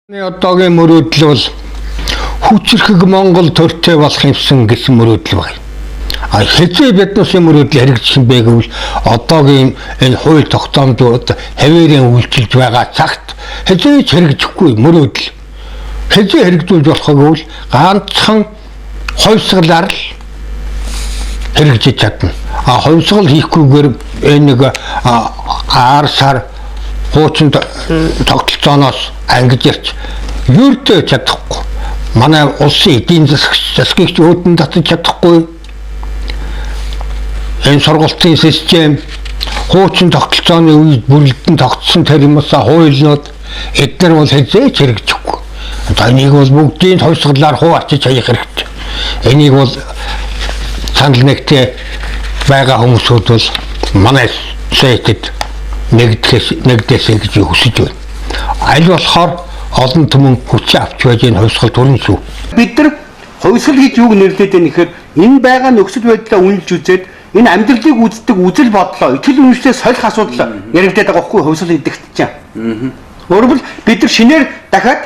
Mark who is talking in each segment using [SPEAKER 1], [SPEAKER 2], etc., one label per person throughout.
[SPEAKER 1] Одоогийн мөрөөдөл бол хүчрхэг Монгол төртэй болох юмсан гэсэн мөрөөдөл байна. Хэзээ биднээсээ мөрөөдөл хэрэгжих юм бэ гэвэл одоогийн энэ хууль тогтоомжууд хаваарийн үйлчилж байгаа цагт хэзээ ч хэрэгжихгүй мөрөөдөл. Хэзээ хэрэгжүүлж болох гэвэл ганцхан хувьсгалаар л хэрэгжиж чадна. Хувьсгал хийхгүйгээр энэ нэг ар сар хуучин тогтолцооноос ангиж ирч юурдээ чадахгүй. Манай улсын эдийн засгийг ч өөдөн татаж чадахгүй. Энэ сургалтын систем хуучин тогтолцооны үед бүрэлдэн тогтсон тэрмээсээ хуулиуд эдгээр бол хэзээ ч хэрэгжихгүй. Энийг бол бүгдийн хувьсгалаар хуваачиж хаях хэрэгтэй. Энийг бол санал нэгтээ байгаа хүмүүсүүд бол манай сайтэд нэгдээсэй гэж хүсэж байна. Аль болохоор олон түмэн хүч авч байж энэ хувьсгал төрн шүү.
[SPEAKER 2] Бид нар хувьсгал гэж юуг нэрлэдэг вэ гэхээр энэ байгаа нөхцөл байдлаа үнэлж үзээд энэ амьдралыг үздэг үзэл бодлоо итгэл үнэмшлээ солих асуудал яригдаад байгаа байхгүй хувьсгал гэдэгт чинь. Өөрөөр бид нар шинээр дахиад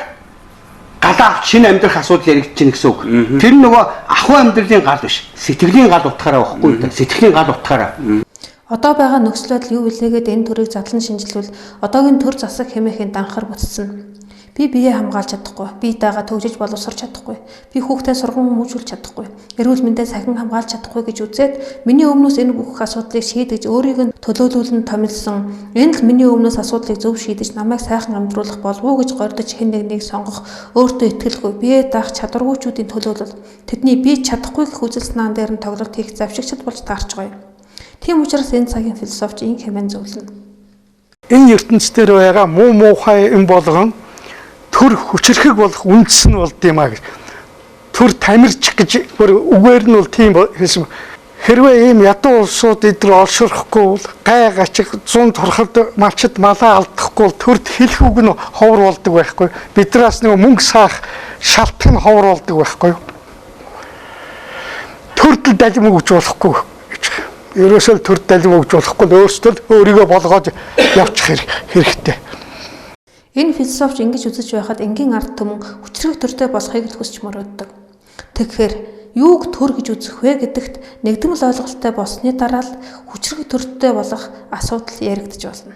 [SPEAKER 2] галаа авч шинэ амьдрах асуудал яригдж чинь гэсэн үг. Тэр нөгөө ахуй амьдралын гал биш. Сэтгэлийн гал утгаараа байхгүй. Сэтгэлийн гал утгаараа.
[SPEAKER 3] Одоо байгаа нөхцөл байдал юу вэ гэдэг энэ төрийг задлан шинжилвэл одоогийн төр засаг хэмээхийн данхар бүтсэн. Би биеэ хамгаалж чадахгүй, би даага төгжиж боловсрч чадахгүй, би хүүхдээ сурган хүмүүжүүлж чадахгүй, эрүүл мэндээ сахин хамгаалж чадахгүй гэж үзээд миний өмнөөс энэ бүх асуудлыг шийдэж өөрийг нь төлөөлүүлэн томилсон. Энэ л миний өмнөөс асуудлыг зөв шийдэж намайг сайхан амьдруулах болов уу гэж гордож хэн нэгнийг сонгох, өөртөө итгэлгүй, биеэ даах чадваргүйчүүдийн төлөөлөл тэдний би чадахгүй гэх үзэл санаан дээр нь тоглолт хийх завшигчд болж таарч байгаа юм. Тийм учраас энэ цагийн философч ин хэмээн зөвлөнө.
[SPEAKER 4] Энэ ертөнцийн байгаа муу муухай юм болгон төр хүчрхэг болох үндэс нь болд юм а гэж. Төр тамирч гэж үгээр нь бол тийм хэлсэн. Хэрвээ ийм ядуу улсууд эдгээр олширхгүй бол гай гачиг зун турхад малчд малаа алдахгүй бол төрд хэлэх үг нь ховор болдог байхгүй. Бидраас нэг мөнгө саах шалтгаан ховор болдог байхгүй. Төрд далим өгч болохгүй. Ерөөсөө төр далим өгч болохгүй өөрсдөө өөрийгөө болгоод явчих хэрэгтэй.
[SPEAKER 3] Энэ философч ингэж үзэж байхад энгийн ард түмэн хүчрэг төртэй болохыг л хүсч мөрөөддөг. Тэгэхээр юуг төр гэж үзэх вэ гэдэгт нэгдмэл ойлголттой болсны дараа л хүчрэг төртэй болох асуудал яригдж болно.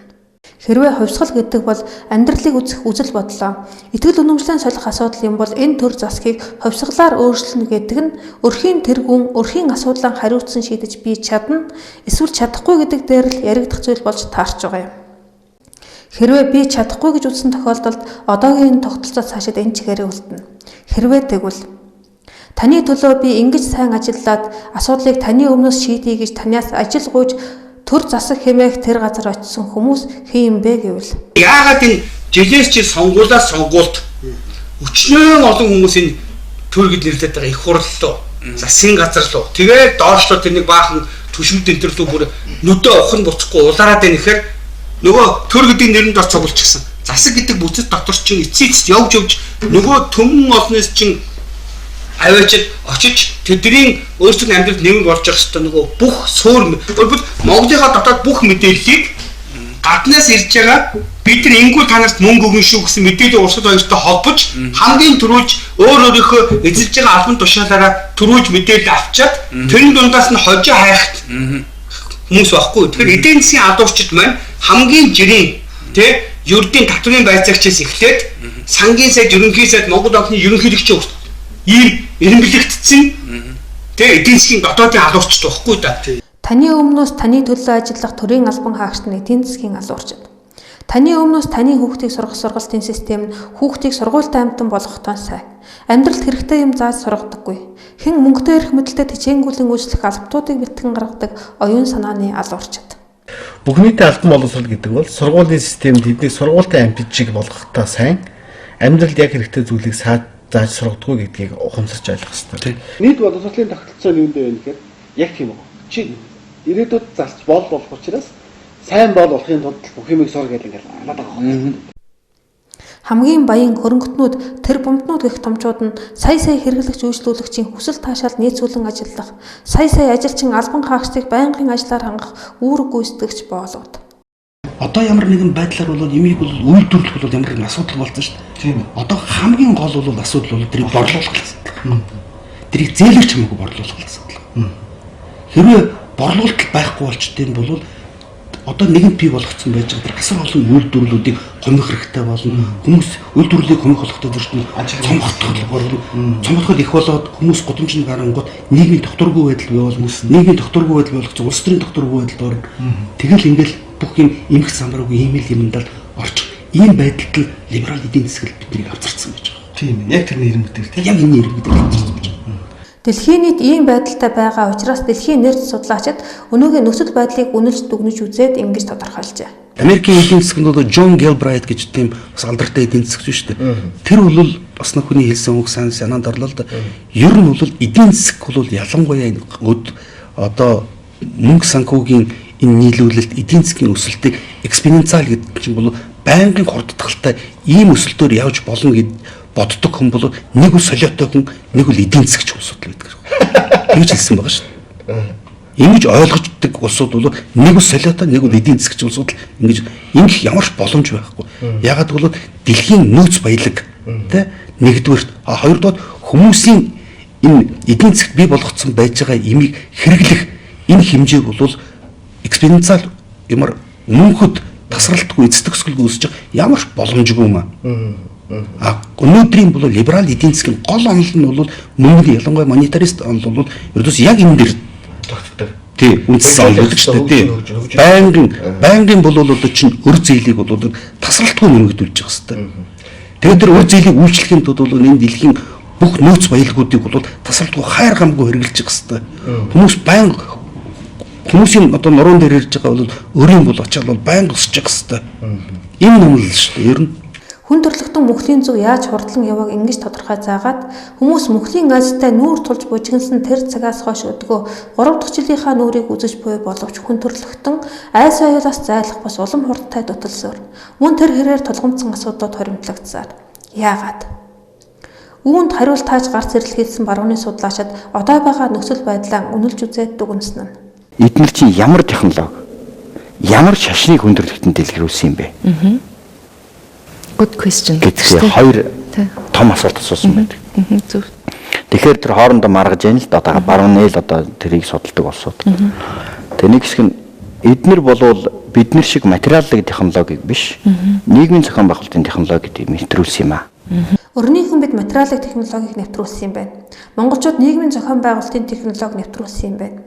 [SPEAKER 3] Хэрвээ хувьсгал гэдэг бол амьдралыг үзэх үзэл бодлоо, итгэл үнэмшлэн солих асуудал юм бол энэ төр засгийг хувьсгалаар өөрчлөнө гэдэг нь өрхийн тэргүүн, өрхийн асуудлаа хариуцсан шийдэж бий чадна, эсвэл чадахгүй гэдэг дээр л яригдах зүйл болж таарч байгаа юм. Хэрвээ би чадахгүй гэж үзсэн тохиолдолд одоогийн тогтолцоо цаашид энэ чигээрээ үлдэнэ. Хэрвээ тэгвэл таны төлөө би ингэж сайн ажиллаад асуудлыг таны өмнөөс шийдэе гэж танаас ажил гуйж төр засаг хэмээх тэр газар очисон хүмүүс хин юм бэ гэвэл
[SPEAKER 2] яагаад энэ жилээс чи сонгуулаас сонгуульд өчнөө олон хүмүүс энэ төр гэж нэрлэдэг байгаа их хурлаа засгийн газар руу тэгээд доошлоо тэр нэг баахан төшмөд энэ төр рүү бүр нүдөө ухын буцахгүй улаараад байна гэхээр нөгөө төр гэдэг нэрэнд орц цугулчихсан. Засаг гэдэг бүтэц дотор чинь эцээцт явж нөгөө төмөн олноос чинь аваачид очиж тэдний өөрсдийн амьдралд нэмэр болж байгаа хэвээр нөгөө бүх суур бол Монголынхаа дотоод бүх мэдээллийг гаднаас ирж байгаа бид нар ингүү танарт мөнгө өгнө шүү гэсэн мэдээлэл урсгал хоёртой холбож хамгийн түрүүлж өөрийнхөө эзэлж байгаа албан тушаалаараа түрүүлж мэдээлэл авчаад тэрний дундаас нь хожоо хайхт хүмүүс байхгүй. Тэгэхээр эдийн засгийн адуурчид маань хамгийн жирийн ердийн татврын байцаагчаас эхлээд сангийн сайд ерөнхий сайд Монгол банкны ерөнхийлөгч ийм эренбэлэгдсэн эдийн засгийн дотоодын алуурчид байхгүй да.
[SPEAKER 3] Таны өмнөөс таны төлөө ажиллах төрийн албан хаагчид нь эдийн засгийн алуурчид. Таны өмнөөс таны хүүхдийг сургах сургалтын систем нь хүүхдийг сургуультай амтан болгохтой сайн. Амьдралд хэрэгтэй юм зааж сургадаггүй. Хэн мөнгөтэй эрх мэдэлтэй тэжээнгүүлэн үйлчлэх албатуудыг бэлтгэн гаргадаг оюун санааны алуурчид.
[SPEAKER 5] Бүх нийтийн албан боловсрол гэдэг бол сургуулийн системд эднийг сургуультай амтжиг болгохтой сайн. Амьдралд яг хэрэгтэй зүйлийг зааж сургадаггүй гэдгийг ухамсарч ойлгох хэрэгтэй.
[SPEAKER 6] Нийт боловсролын тогтолцоо нь юу вэ гэхээр яг тийм үү. Чи ирээдүйд зарч болох учраас сайн болохын тулд бүх юмыг сур гэдэг ингээд алаад байгаа юм.
[SPEAKER 3] Хамгийн баян хөрөнгөтнүүд тэр бомтнууд гэх томчууд нь сая хэрэглэгч үйлчлүүлэгчийн хүсэл таашаал нийцүүлэн ажиллах, сая ажилчин албан хаагчдыг байнгын ажиллаар хангах үүрэг гүйцэтгэгч боолууд.
[SPEAKER 2] Одоо ямар нэгэн байдлаар бол имийг бол үйлдвэрлэх бол ямар нэгэн асуудал болсон шүү дээ. Тийм ээ. Одоо хамгийн гол бол асуудал бол тэрийг борлуулах асуудал. Тэрийг зээлэрч хамаагүй борлуулах асуудал. Хэрвээ борлуулалт байхгүй болчтой бол одоо нэгэн бий болгоцсон байж байгаа тэр асар олон үйлдвэрлэлүүдийг гомих хэрэгтэй болно. Хүмүүс үйлдвэрлэлийг гомих болгохдоо зөвхөн цомготхол их болоод хүмүүс гудамжинд гарангууд нийгмийн докторгүй байдал бий болно. Нийгмийн докторгүй байдал болгоц улс төрийн докторгүй байдал орно. Тэгэл ингээл бүх юм эмх самбаргүй имэйл юмдал орчих. Ийм байдалд либерал эдийн засаг биднийг авчирсан гэж байгаа. Тийм ээ. Яг тэр нэрмэдэр тийм. Яг энэ нэрмэдэр авчирсан гэж байгаа.
[SPEAKER 3] Дэлхийн нийт ийм байдалтай байгаа учраас дэлхийн нэрд судлаачид өнөөгийн нөхцөл байдлыг үнэлж дүгнэж үзээд ингэж тодорхойлжээ.
[SPEAKER 2] Америкийн эдийн засаг нь бол Джон Гэлбрайт гэж тийм бас алдартай эдийн засагч шүү дээ. Тэр бол бас нэг хүний хэлсэн үг санаанд орлоо л да. Ер нь бол эдийн засаг бол ялангуяа одоо мөнгө санхүүгийн энэ нийлүүлэлт эдийн засгийн өсөлтийг экспоненциал гэдэг чинь бол байнгын хордтгалтай ийм өсөлтөөр явж болно гэд боддог хүн бол нэг үл солиотой хүн нэг үл эдийн засгч улсууд л байдаг. Тэгж хэлсэн байгаа шүү дээ. Ингэж ойлгождаг улсууд бол нэг үл солиотой нэг үл эдийн засгч улсууд л ингэж ингэх ямар ч боломж байхгүй. Ягаад гэвэл дэлхийн нөөц баялаг тэ нэгдүгээр хоёрдугаар хүмүүсийн энэ эдийн засагт бий болгоцсон байж байгаа имийг хэрэглэх энэ хэмжээг бол экспоненциал ямар мөнхөд тасралтгүй эцэг төсгөлгүй өсөж ямар ч боломжгүй юм аа. Өнөөдрийн бол либерал эдийн засгийн гол онол нь бол мөнгө ялангуяа монетарист онол бол ердөөс яг энэ дээр тогтдог. Тий, үндэс онол гэж тий. Байнгын бол одоо чинь өр зээлийг бол тасралтгүй нэмэгдүүлж байгаа хэвээр. Тэгээд тэр өр зээлийг үйлчлэхийн тулд бол энэ дэлхийн бүх нөөц баялагуудыг бол тасралтгүй хайр гамгүй хэрэгжилж байгаа хэвээр. Хүмүүсийн одоо нуруунд дээр ирж байгаа бол өрийн бол очиад бол байнга өсөж байгаа хэвээр. Энэ юм л шүү дээ. Ер нь
[SPEAKER 3] хүн төрлөختөн мөхлийн зүг яаж хурдлан яваг ингэж тодорхой заагаад хүмүүс мөхлийн газтай нүүр тулж бужигнсан тэр цагаас хойш өдгөө 3 дахь жилийнхаа нүрийг үзэж буй боловч хүн төрлөختөн айс аюулаас зайлах бас улам хурдтай дуталсаар мөн тэр хэрээр тулгамдсан асуудлууд хоримтлагдсаар яагаад үүнд хариулт тааж гарц ирэлхийлсэн барууны судлаачид одоо байгаа нөхцөл байдлаа үнэлж үзээд дүгнэсэн нь
[SPEAKER 7] эдгээр чинь ямар технологи ямар шашныг хүн төрлөختөнд дэлгэрүүлсэн юм бэ?
[SPEAKER 8] Good question.
[SPEAKER 7] Гэтэл хоёр том асуулт асуусан байдаг. Тэгэхээр тэр хоорондоо маргаж яана л одоо барууны л одоо тэрийг судалдаг улсууд. Тэгээ нэг хэсэг нь эднэр болвол бид нар шиг материалын технологиг биш нийгмийн зохион байгуулалтын технологид нэвтрүүлсэн юм аа.
[SPEAKER 3] Өрнийхэн бид материалын технологиг нэвтрүүлсэн юм байна. Монголчууд нийгмийн зохион байгуулалтын технологи нэвтрүүлсэн юм байна.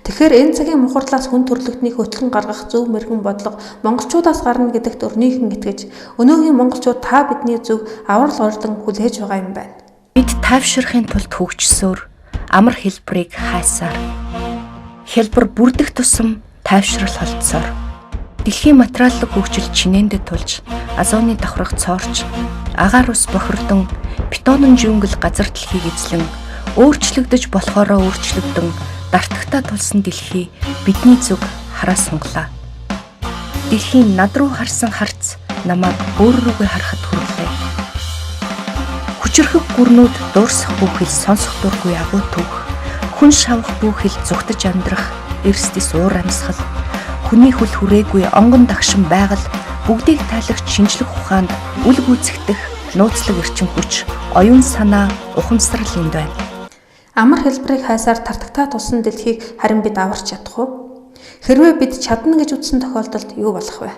[SPEAKER 3] Тэгэхээр энэ цагийн мухардлаас хүн төрлөختнийг хөтлөн гаргах зөв мэрэгэн бодлого монголчуудаас гарна гэдэгт өрнийхэн итгэж өнөөгийн монголчууд та бидний зөв аврал ордон хүлээж байгаа юм байна.
[SPEAKER 8] Бид тайвширхын тулд хөгжсөөр амар хэлбэрийг хайсаар хэлбэр бүрдэх тусам тайвшрал холдсоор дэлхийн материаллык хөгжил чинээндээ тулж азооны давхрах цоорч агаар ус бохирдон бетонын жүнгэл газар дэлхийг эзлэн өөрчлөгдөж болохоороо өөрчлөгдөн дартагтаа тулсан дэлхий бидний зүг хараа сунглаа. Дэлхийн над руу харсан харц намайг өөр рүүгээ харахад хүрлээ. Хүчрхэг гүрнүүд дуурсах бүхэл сонсох дургүй агуу төг. Хүн шавах бүхэл зүгтэж амьдрах эрсдэс уур амьсгал. Хүний хөл хүрээгүй онгон дагшин байгаль бүгдийг тайлагч шинжлэх ухаанд үл гүйцэтгэх нууцлаг эрчим хүч, оюун санаа, ухамсарал энд байна.
[SPEAKER 3] Амар хэлбэрийг хайсаар тартагтаа тулсан дэлхийг харин бид аварч чадах уу? Хэрвээ бид чадна гэж үзсэн тохиолдолд юу болох вэ?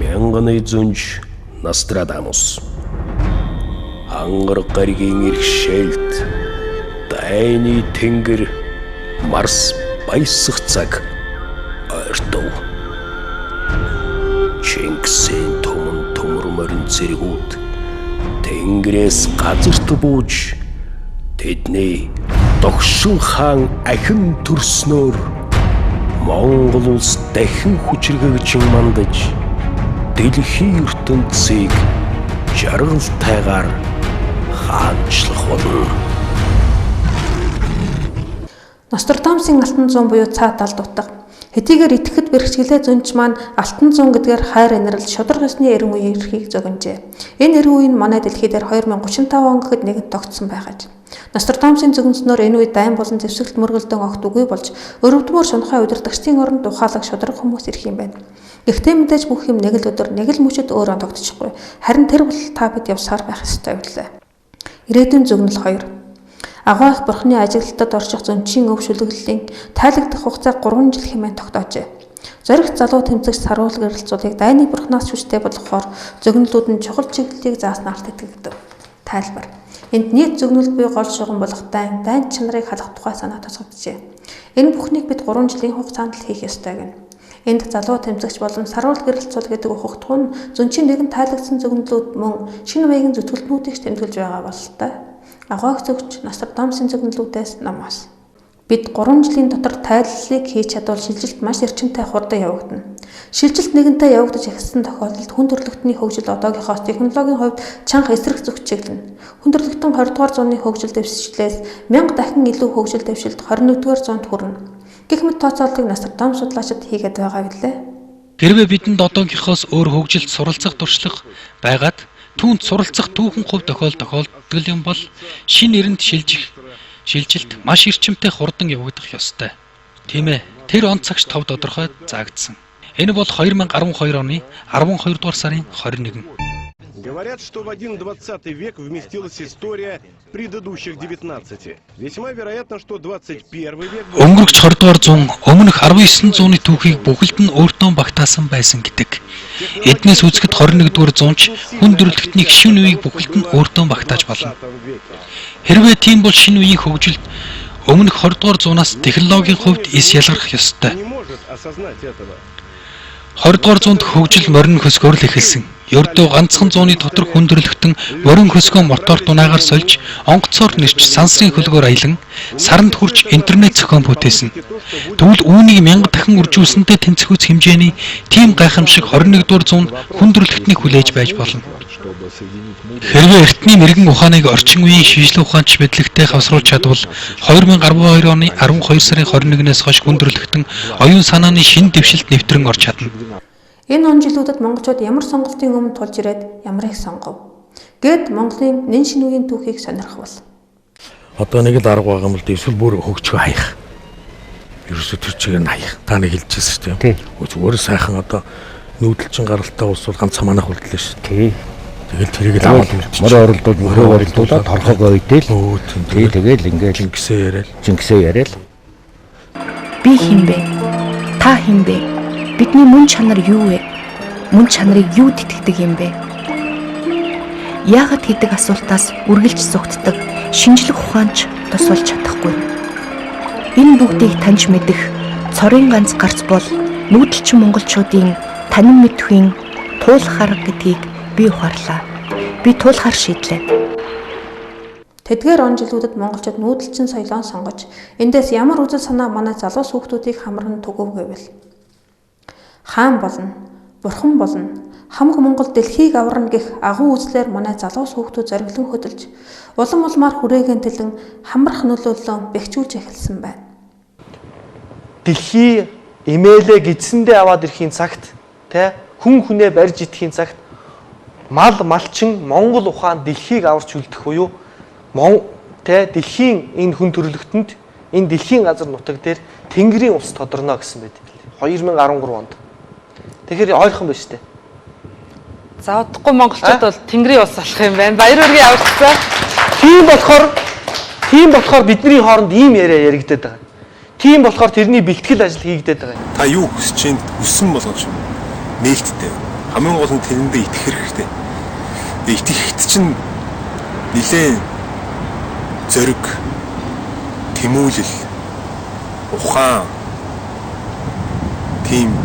[SPEAKER 9] Мянганы зүнж Нострадамус. Ангар гаригийн иргшээлт дайны тэнгэр Марс баясах цаг ойртов. Чингисийн төмөр морин зэргүүд тэнгэрээс газарт бууж тэдний догшин хаан ахин төрснөөр Монгол улс дахин хүчрхэгжин мандаж дэлхийн ертөнцийг жаргалтайгаар хаанчлах болно.
[SPEAKER 3] Нострадамусын алтан зуун буюу цаа талд утга Хэдийгээр итгэхэд бэрхшээлээ зөнч маань алтан зун гэдгээр хайр инрэл шудраг ёсны эрен үеийн эрхийг зөгнжээ. Энэ эрен үе нь манай дэлхий дээр 2035 он гэхэд нэгэн тогтсон байгаж. Нострадамсын зөгнснөөр энэ үед дайн болон зэвсэгт мөргөлдөн огт үгүй болж өрөвдмөр шунхай удирдагчдын оронд ухаалаг шудраг хүмүүс ирэх юм байна. Гэхдээ мэдээж бүх юм нэг л өдөр нэг л мөчөд өөрөө тогтчихгүй. Харин тэр бол та бид явсаар байх ёстой билээ. Ирээдүйн зөгнөл 2. Агуу их бурхны ажиглалтад орчих зөнчийн өв шүлэглэлийн тайлагдах хугацаа 3 жил хэмээн тогтоожээ. Зоригт залуу тэмцэгч саруул гэрэлцүүлгийг дайны бурхнаас шүштэй болгохоор зөгнөлүүд нь чухал чиглэлийг зааснаар тэтгэгдэв. Тайлбар. Энд нийт зөгнөл буй гол шугам болох дайн чанарыг халах тухай санаа тусгагджээ. Энэ бүхнийг бид 3 жилийн хугацаанд л хийх ёстой гэнэ. Энд залуу тэмцэгч болон саруул гэрэлцүүл гэдэг ухагтх нь зөнчийн нэгэн тайлагдсан зөгнөлүүд мөн шинэ үеийн зүтгэлтнүүдийг тэмдэглэж байгаа бололтой. Агуйх зөвч Нострадамсын зөгнөлүүдээс намаас. Бид 3 жилийн дотор тайллыг хийж чадвал шилжилт маш эрчимтэй хурдан явагдана. Шилжилт нэгэнтээ явагдаж эхэлсэн тохиолдолд хүн төрөлхтний хөгжил одоогийнхоос технологийн хувьд чанга эсрэг зүг чиглэнэ. Хүн төрөлхтөн 20 дугаар зууны хөгжил дэвшилтээс 1000 дахин илүү хөгжил дэвшилт 21 дугаар зуунд хүрнэ. Гэх мэт тооцоолтыг Нострадам судлаачид хийгээд байгаа билээ.
[SPEAKER 10] Хэрвээ бидэнд одоогийнхоос өөр хөгжилд суралцах туршлага байгаад түүнд суралцах түүхэн хувь тохиолдол юм бол шинэ эрэнд шилжилт маш эрчимтэй хурдан явагдах ёстой. Тийм ээ. Тэр он цагт тов тодорхой заагдсан. Энэ бол 2012 оны 12 дугаар сарын 21.
[SPEAKER 11] Говорят, что в один 20 век вместилась история предыдущих 19. Весьма вероятно, что 21 век...
[SPEAKER 10] Өнгөрөх 20 дугаар зуун өмнөх 19 зууны түүхийг бүгд нь өөртөө багтаасан байсан гэдэг. Эднээс үзэхэд 21 дугаар зуунч хүн төрөлхтний шинэ үеийг бүгд нь өөртөө багтааж болно. Хэрвээ тийм бол шинэ үеийн хөгжилд өмнөх 20 дугаар зуунаас технологийн хувьд эс ялгарх ёстой. 20 дугаар зуунд хөгжил морин хөсгөөр л эхэлсэн. Ердөө ганцхан зууны дотор хүндрэлтэн морин хөсгөө мотор дунаагаар сольж, онгоцоор нэрч сансрын хөлгөөр аялан, саранд хүрч интернет зохион бүтээсэн. Тэгвэл үүнийг 1000 дахин үржүүлсэнтэй тэнцвүүц хэмжээний тийм гайхамшиг 21 дугаар зуунд хүндрэлтнийг хүлээж байж болно. Хэрвээ эртний мэрэгэн ухааныг орчин үеийн шинжлэх ухаанч мэдлэгтэй хавсруулж чадвал 2012 оны 12 сарын 21-ээс хойш хүндрэлтэн оюун санааны шинэ дэвшилт нэвтрэн орж чадна.
[SPEAKER 3] Энэ он жилүүдэд монголчууд ямар сонголтын өмнө тулж ирээд ямарыг сонгов. Гэт Монголын нэн шинэ үеийн түүхийг сонирхвол.
[SPEAKER 12] Одоо нэг л арга байгаа юм л да эсвэл бүр хөгжгөө хаях. Ерөөсө тэр чигээр нь хаях. Та нэг хэлчихсэн шүү дээ. Зүгээр сайхан одоо нүүдэлчин гаралтай улс бол ганц манайх үлдлээ шүү. Тий. Тэгэл тэрийг л аваад морин оролдоод мөрөө оролдуулаад торхогоо өйдөл. Тий тэгэл ингээл жинксээ яриад.
[SPEAKER 8] Би хинбэ? Та хинбэ? Бидний мөн чанар юу вэ? Мөн чанарыг юу тэтгэдэг юм бэ? Яагаад гэдэг асуултаас үргэлж зүгтдэг шинжлэх ухаанч тусвалж чадахгүй. Энэ бүгдийг таньж мэдэх цорын ганц гарц бол нүүдэлчин монголчуудын танин мэдхийн туулах арга гэдгийг би ухаарлаа. Би туулахар шийдлээ.
[SPEAKER 3] Тэдгээр он жилүүдэд монголчууд нүүдэлчин соёлоо сонгож, эндээс ямар үзэл санаа манай залуус хүүхдүүдийг хамран түгв гэвэл хаан болно, бурхан болно, хамаг Монгол дэлхийг аварна гэх агуу үзлээр манай залуус хүүхдүүд зориглон хөдөлж, улам улмаар хүрээгийн тэлэн хамрах нөлөөллөө бэхжүүлж эхэлсэн байна.
[SPEAKER 13] Дэлхий эмээлээ гидсэндээ аваад ирэхийн цагт, хүн хүнээ барьж идэхийн цагт малчин Монгол ухаан дэлхийг аварч үлдэх буюу дэлхийн энэ хүн төрөлхтөнд энэ дэлхийн газар нутаг дээр Тэнгэрийн улс тодорно гэсэн байт. 2013 онд. Тэгэхээр ойлгох юм байна шүү дээ.
[SPEAKER 14] За удахгүй монголчууд бол Тэнгэрийн улс болох юм байна. Баяр хүргэе авчихсан.
[SPEAKER 13] Тийм болохоор бидний хооронд ийм яриа яригдаад байгаа. Тийм болохоор тэрний бэлтгэл ажил хийгдээд байгаа.
[SPEAKER 11] Та юу хүсэж чинь өссөн болгож нээлттэй. Хамгийн гол нь тэрэндээ итгэх хэрэгтэй. Итгэхэд чинь нэлээд зориг, тэмүүлэл, ухаан тийм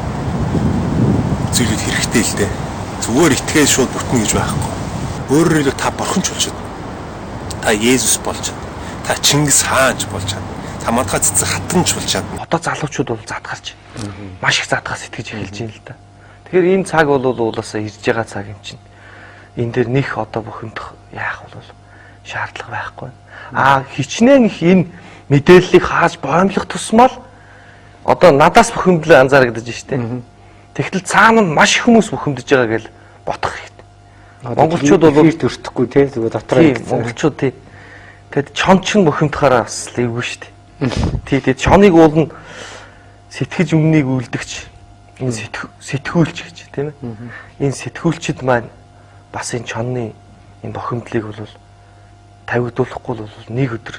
[SPEAKER 11] зүйлүүд хэрэгтэй л дээ. Зүгээр итгээд шууд бүтнэ гэж байхгүй. Өөрөөр хэлбэл та бурхан ч болж чадна. Та Есүс болж чадна. Та Чингис хаан ч болж чадна. Та мантахаа цэцэг хатан ч болж чадна.
[SPEAKER 13] Одоо залуучууд бол задгарч маш их задгаас итгэж эхэлж байна л да. Тэгэхээр энэ цаг бол уулаасаа ирж байгаа цаг юм чинь. Энэ дээр нэх одоо бухимдах яах бол шаардлага байхгүй. Хичнээн их энэ мэдээллийг хааж боомлох тусмал одоо надаас бухимдлаа анзаарагдаж штэ. Тэгтэл цаана нь маш их хүмүүс бухимдаж байгаа гэж бодох хэрэгтэй. Монголчууд бол
[SPEAKER 6] төртөхгүй тий зүгээр дотроо
[SPEAKER 13] монголчууд тий. Тэгэд чон чин бухимдахаараа бас эвгүй штэ. Тий тэгэд чоныг уулна сэтгэж өмнөнийг үлдэгч энэ сэтгүүлч гэж тийм ээ. Энэ сэтгүүлчд маань бас энэ чонны энэ бохимдлыг бол тавигдуулахгүй бол нэг өдөр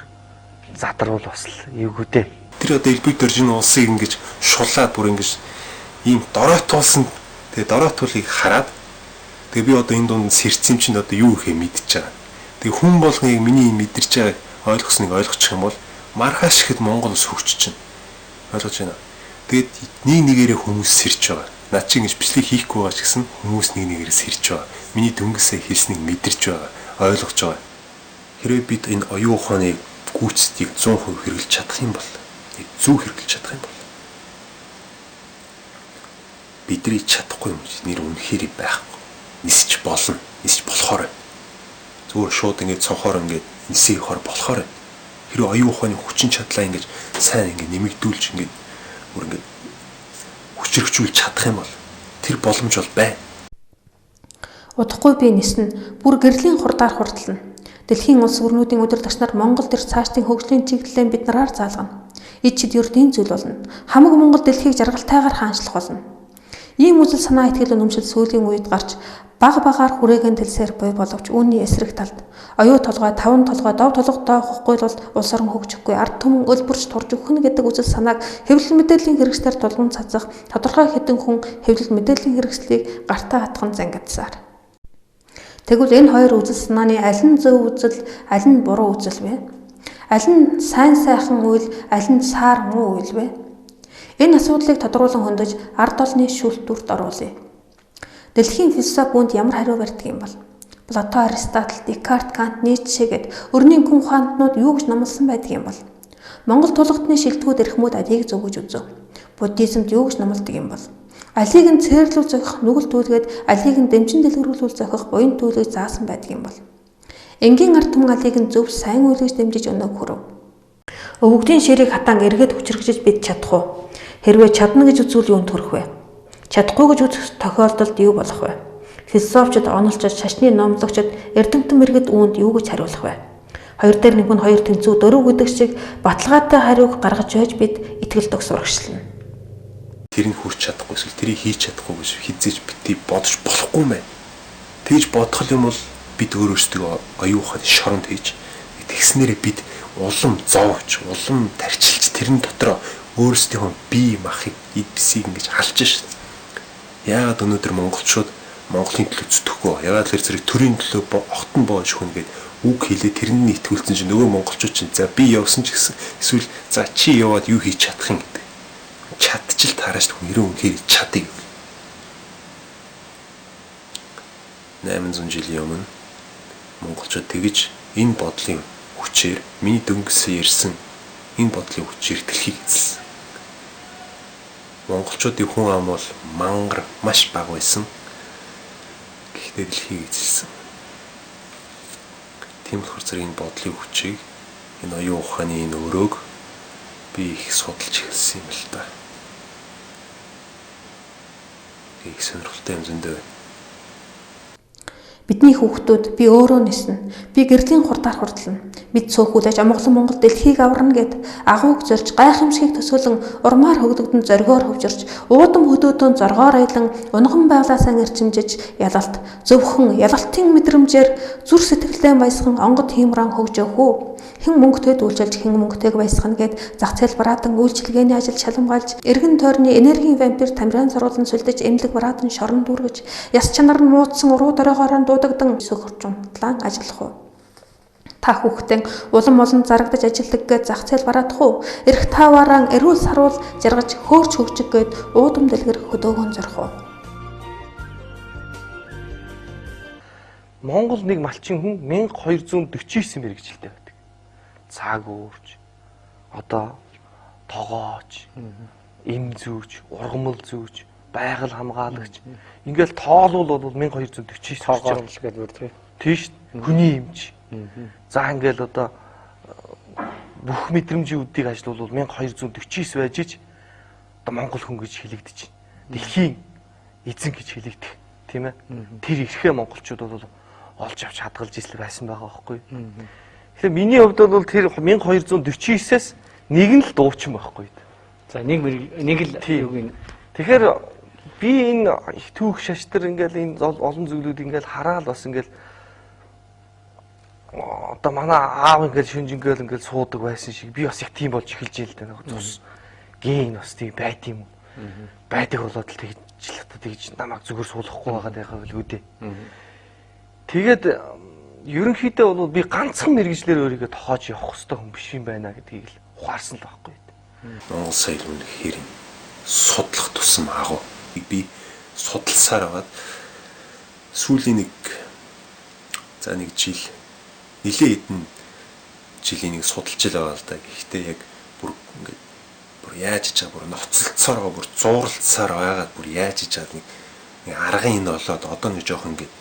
[SPEAKER 13] задарвал бас эвгүй дээ.
[SPEAKER 11] Тэр одоо элбэг дөржин улсыг ингэж шулаад бүр ингэж ийм дороотуулсан тэгээ дороотуулыг хараад тэгээ би одоо энэ дунд сэрцэн чинь одоо юу ихэ мэдчихэж байгаа. Тэгээ хүн болгоныг миний мэдэрч байгааг ойлгосныг ойлгочих юм бол маргааш ихэд Монгол ус хөгжиж чинь. Ойлгож байна. Тэгээд нэг нэгээрээ хүмүүс сэрж байгаа. Наа чи ингэж бичлэг хийхгүй байгаа ч гэсэн хүмүүс нэг нэгээрээ сэрж байгаа. Миний дөнгөсөө хэлснийг мэдэрч байгаа, ойлгож байгаа. Хэрвээ бид энэ оюун ухааны гүйцэтгийг 100% хэрэгжилж чадах юм бол, зөв хэрэгжилж чадах юм бол бидний чадахгүй юм чи нэр үнэхээр байхгүй. Нисэж болно, нисэж болохоор. Зүгээр шууд ингэж цонхоор ингэж нисэх хор болохоор. Хэрвээ оюун ухааны хүчин чадлаа ингэж сайн ингэж нэмэгдүүлж ингэж бүр ингэ хүчрхжүүлж чадах юм бол тэр боломж бол байна.
[SPEAKER 3] Удахгүй би ниснэ. Бүр гэрлийн хурдаар хурдлана. Дэлхийн улс орнуудын удирдагч нар Монгол төр цаашдын хөгжлийн чиглэлээр бид нараар заалгана. Ичид ердийн зүйл болно. Хамаг Монгол дэлхийг жаргалтайгаар хаанчлах болно. Ийм үзэл санаа итгэл үнэмшил сүүлийн үед гарч баг багаар хүрээгийн төлсээр буй боловч үүний эсрэг талд оюу толгой, таван толгой, дов толготой хохгүй бол улс орон хөгжихгүй, ард түмэн өлбөрч турж өгнө гэдэг үзэл санааг хэвлэл мэдээллийн хэрэгслээр тулгун цацах тодорхой хэдэн хүн хэвлэл мэдээллийн хэрэгслийг гартаа хатган зангидсаар. Тэгвэл энэ хоёр үзэл санааны аль нь зөв үзэл, аль нь буруу үзэл вэ? Аль нь сайн сайхан үйл, аль нь саар муу үйл вэ? Энэ асуудлыг тодруулан хөндөж ард олны шүүлтүрт оруулъя. Дэлхийн философи үүнд ямар хариу барьдаг юм бол? Плато, Аристотель, Декарт, Кант, Ницше гэд өрний хүн ухаантнууд юу гэж номлосон байдаг юм бол? Монгол тулгадны шилтгүүд эрхмүүд алийг зөвгөж үзв. Буддизмд юу гэж номлодог юм бол? Алийг нь цээрлүүл зохих, нүгэл түлгээд алийг нь дэмжин дэлгэрүүлүүл зохих буян түлгийг заасан байдаг юм бол? Энгийн ард түмэн алийг нь зөв сайн үйлгэж дэмжиж өнөөг хүрв. Өвгдийн ширийг хатан эргээд хүчрхжиж бид чадах уу? Хэрвээ чадна гэж үзвэл юунд төрөх вэ? Чадахгүй гэж үзэх тохиолдолд юу болох вэ? Философчид, онолчид, шашны номлогчид эрдэмтэн мэргэд үүнд юу гэж хариулах вэ? Хоёр дээр нэг нь хоёр тэнцүү дөрөв гэдэг шиг баталгаатай хариуг гаргаж байж бид итгэлдэг сурагчлана.
[SPEAKER 11] Тэр нь хүрч чадахгүй эсвэл тэрийг хийж чадахгүй гэж хизээж бити бодож болохгүй мэй. Тэгж бодох юм бол бид өөрөөсөө оюун ухааны шоронд хийж тэгснээрээ бид улам зовж, улам тарчилж тэрэн дотроо өөрсдийнхөө бие махыг эдбисийг ингэж халж шээ. Яагаад өнөөдөр монголчууд Монголын төлөө зүтгэхгүй, яагаад тэр зэрэг төрийн төлөө огтон боож хүн гээд үг хэлээ тэрний итгүүлсэн чинь нөгөө монголчууд чинь за би явсан ч гэсэн эсвэл за чи яваад юу хийж чадах юм гэдэг. Чадчих тарааш хүн ерөө үнхээр чадыг. 800 жилийн өмнө монголчууд тэгж энэ бодлын хүчээр миний дөнгөсөө ирсэн энэ бодлын хүчээр дэлхийг эзэлсэн. Монголчуудын хүн ам бол мангар маш бага байсан. Гэхдээ дэлхийг эзэлсэн. Тийм болохоор зэрэг энэ бодлын хүчийг энэ оюун ухааны энэ өрөөг би их судалж эхэлсэн юм л та. Их сонирхолтой юм зөндөө байна.
[SPEAKER 3] Бидний хүүхдүүд би өөрөө ниснэ. Би гэрлийн хурдаар хурдлана. Бид цөөхүүлж амгалан Монгол дэлхийг аварна гэд агууг зорж гайхамшигт төсөөлөн урмаар хөгдөгдөн зоргоор хөвжирч уудам хөдөөдөн зоргоор аялан унган байглаасаа нэрчимжиж ялалт зөвхөн ялалтын мэдрэмжээр зүр сэтгэлдээ баясган онгод хиймран хөгжөөх үү. Хэн мөнгөтэй дүүлчилж хэн мөнгөтэйг баясгана гэд зах зээл бараадан үйлчилгээний ажил шаламгаалж эргэн тойрны энергийн вампир тамиран зуруулан сүлдэж эмнэлэг бараадан шорон дүүргэж яс чанар нь муудсан уруу доройгоор дуудагдан сөхөрчмтлан ажиллах уу? Та хүүхдэн улам олон зарагдаж ажилдаг гэж зах зээл бараадах уу? Эрх тааваараа эрүүл саруул жаргаж хөөрч хөгжих гээд уудам дэлгэр хөдөөгөн зорих уу?
[SPEAKER 13] Монгол нэг малчин хүн 1249 мэрэгжилтэй байдаг. Цаг уурж, одоо тогооч, эм зүүж, ургамал зүүж, байгаль хамгаалагч. Ингээл тоолвол бол 1249
[SPEAKER 6] тоогоор л гэдэг үү тий.
[SPEAKER 13] Тийш хүний эмч. За ингээл одоо бүх мэдрэмжийн үдийг ажиллавал 1249 байж ич одоо Монгол хүн гэж хэлэгдэж байна. Дэлхийн эзэн гэж хэлэгдэх тийм ээ. Тэр ихэнх монголчууд бол олж авч хадгалж ирсэн байсан байгаа байхгүй. Тэгэхээр миний хувьд бол тэр 1249-ээс нэг нь л дуучин байхгүй.
[SPEAKER 6] За нэг л юуг.
[SPEAKER 13] Тэгэхээр би энэ их түүх шаштар ингээл энэ олон зүйлүүд ингээл хараад бас ингээл одоо манай аав ингээл шүнжингээл ингээл суудаг байсан шиг би бас их тийм болж эхэлж ийл дээ. Тус ген бас тийм байт юм уу? Байдаг болоод л тэгж намайг зүгээр суулгахгүй байгаа даа л үүдээ. Тэгээд ерөнхийдөө бол би ганцхан мэрэгжлэр өөрийгөө тохоож явах хэрэгтэй хүн биш юм байна гэдгийг л ухаарсан л байхгүй.
[SPEAKER 11] Монгол соёл үнэхээр судлах тусам агуу. Би судалсаар байгаад сүүлийн нэг жил нэлээд хэдэн жилийн нэг судалж байгаа л да. Гэхдээ яг бүр ингээд бүр яаж иж байгаа бүр ноцолцоор бүр зууралцсаар байгаад бүр яаж иж байгаа нэг аргын энэ болоод одоо нэг жоох ингээд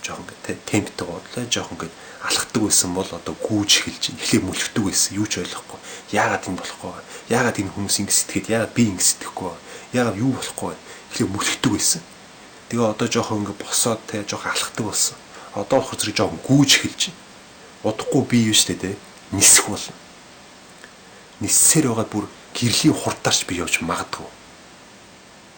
[SPEAKER 11] жоох ингээд темптэй бодлоо жоох ингээд алхдаг байсан бол одоо гүүж эхэлж эхлээ мөлхдөг байсан юу ч ойлгохгүй. Яагаад юм болохгүй вэ? Яагаад энэ хүмүүс ингэ сэтгэхэд яагаад би ингэ сэтгэхгүй вэ? Яагаад юу болохгүй вэ? Эхлээ мөлхдөг байсан. Тэгээ одоо жоох ингэ босоод те жоох алхдаг болсон. Одоо болох зэрэг жоох гүүж эхэлж байна. Удахгүй би юу штэ те нисэх болно. Ниссээр байгаа бүр гэрлийн хурдаарч би явж магадгүй.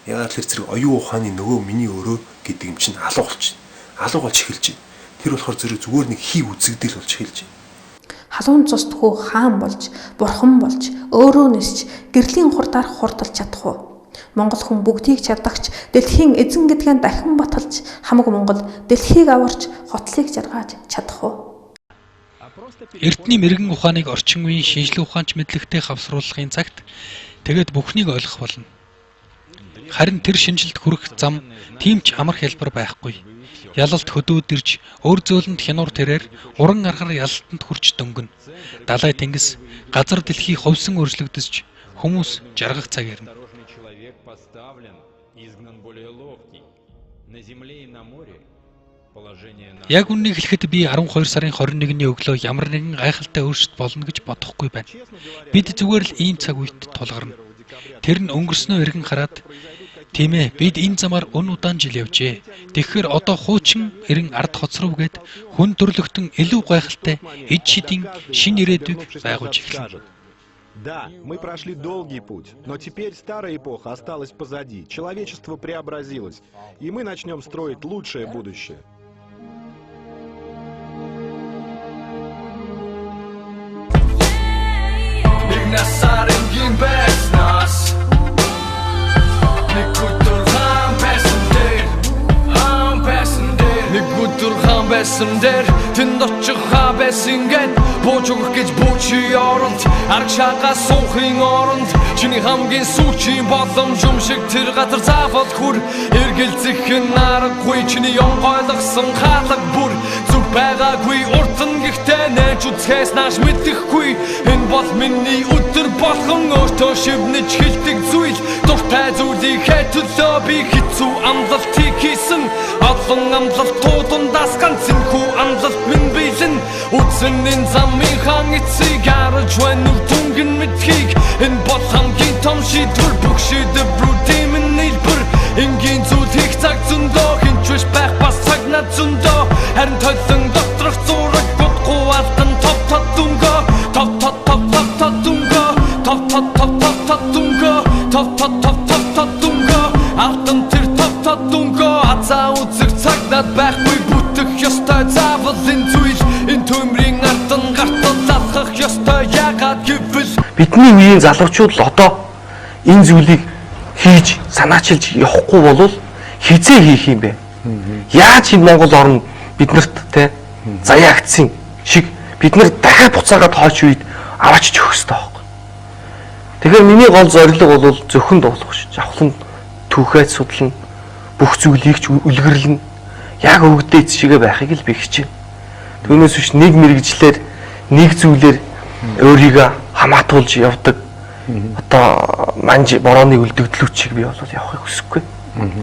[SPEAKER 11] Яагаад тэр зэрэг оюун ухааны нөгөө миний өрөө гэдэг юм чинь алга болчихно. Алга болж эхэлж байна. Тэр болохоор зүгээр нэг хий үзэгдэл болж эхэлж байна.
[SPEAKER 3] Халуун цустгүй хаан болж, бурхан болж, өөрөө нисч гэрлийн хурдаар хурдалж чадах уу? Монгол хүн бүгдийг чадагч, дэлхийн эзэн гэдгээ дахин баталж, хамаг Монгол дэлхийг аварч, хотлыг жаргаж чадах уу?
[SPEAKER 10] Эрдний мэрэгэн ухааныг орчин үеийн шинжлэх ухаанч мэдлэгтэй хавсруулахын цагт тэгээд бүхнийг ойлгох болно. Харин тэр шинжилт хүрэх зам тийм ч амар хялбар байхгүй. Ялалт хөдөөд ирж, өр зөөлөнд хянуур тэрээр уран аргаар ялалтанд хүрч дөнгөн. Далай тэнгис, газар дэлхий ховсон өөрчлөгдөж, хүмүүс жаргах цаг ирнэ. Яг үннийг хэлэхэд би 12 сарын 21-ний өглөө ямар нэгэн гайхалтай өөрчлөлт болно гэж бодохгүй байна. Бид зүгээр л ийм цаг үед тулгарна. Тэр нь өнгөрснөө эргэн хараад тийм ээ бид энэ замаар өн удаан жил явжээ. Тэгэхээр одоо хуучин эрен ард хоцров гэд хүн төрлөختөн илүү гайхалтай эд шидийн шин ирээдүйг байгуулж эхэлнэ.
[SPEAKER 15] Да, мы прошли долгий путь, но теперь старая эпоха осталась позади. Человечество преобразилось, и мы начнем строить лучшее будущее.
[SPEAKER 16] Turhan байсан дээр тэнд очих хаа байсан гэд бууж өгөх гэж буучи оронд арга шагаа суухын оронд чиний хамгийн сүүчийн боломж юм шиг тэр газар заавал хүр эргэлзэх наргагүй чиний онгойлгосон хаалга бүр зүг байгаагүй уртан гэхдээ нэж үзэхээс нааш мэдэхгүй энэ бол миний өдөр болгон өөртөө шивнэж хэлдэг зүйл дуртай зүйлийг хэтөлөө би хэцүү амлалтыг хийсэн олон амлалтууд ганцэнхүү амлалт минь биелэн үтсэн энэ замын хаан эцэг гарч байна дүнгийн мэдхийг энэ бол хамгийн том шийдвэр бүх шийдвэрүүдийн минь нийлбэр энгийн зүйл хийх цаг зөндөө хинч биш байх бас цаг над зөндөө харин толон доторх зураг бодгүй алдан топ дүнгөө топ дүнгөө топ дүнгөө топ дүнгөө алдан тэр топ дүнгөө азаа үзэх цаг над байхгүй ёстой заавал энэ зүйл энэ төмрийн артан гартал залхах ёстой ягаад гэвэл
[SPEAKER 13] бидний үеийн залуучууд л одоо энэ зүйлийг хийж санаачилж явахгүй болвол хизээ хийх юм бэ? Яаж энэ Монгол орн биднэрт те заяагдсан шиг бид нар дахиад буцаагаад хойч үед аваач өгөх ёстой байхгүй. Тэгэхээр миний гол зорилго бол зөвхөн дуулах ш. Жавхлан түүхээд судлана, бүх зүйлийг ч үлгэрлэнэ. Яг өвгдөө эцшигээ байхыг л би хичээнэ. Түүнээс биш нэг мэрэгжлэр нэг зүйлээр өөрийгөө хамаатуулж явдаг одоо манж борооны үлдэгдлүүчийг би бол явахыг хүсэхгүй.